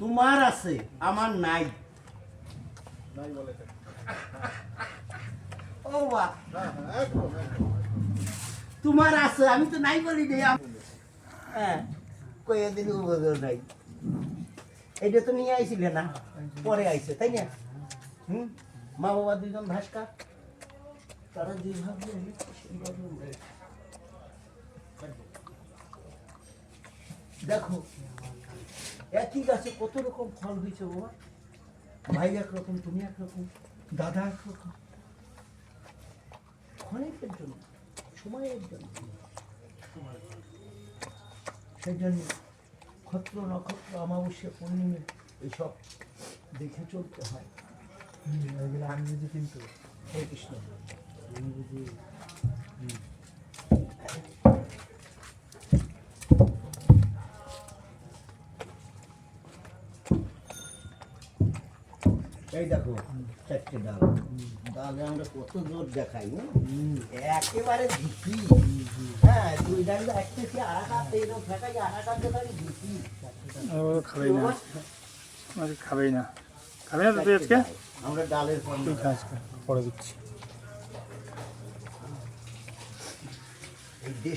তোমার আছে আমার নাই। ও বাহ, তোমার আছে আমি তো নাই বলি নি। হ্যাঁ, কয়ে দিন নাই। এইটা তো নিয়ে আইছিলে না, পরে আইছে তাই না? মা বাবা দুজন ভাস্কা, তারা যেভাবে দেখো একই গাছে কত রকম ফল হয়েছে বাবা। ভাই একরকম, তুমি একরকম, দাদা একরকম। ক্ষণিকের জন্য, সময়ের জন্য। সেই জন্য নক্ষত্র নক্ষত্র অমাবস্যা পূর্ণিমে এইসব দেখে চলতে হয়। এগুলো আমি বুঝি কিন্তু হরে কৃষ্ণ। আমি বুঝি। এই দেখো চারটে ডাল, ডালে আমরা কত জোর দেখাই না, একেবারে ঝুঁকি। হ্যাঁ, দুই ডাল একটা কি আড়াটাতে এরকম ফেঁকাই, আড়াটাতে তাই ঝুঁকি। খাবেই না, খাবেই না, খাবে না তো তুই আজকে। আমরা ডালের পরে দিচ্ছি। এই দেশ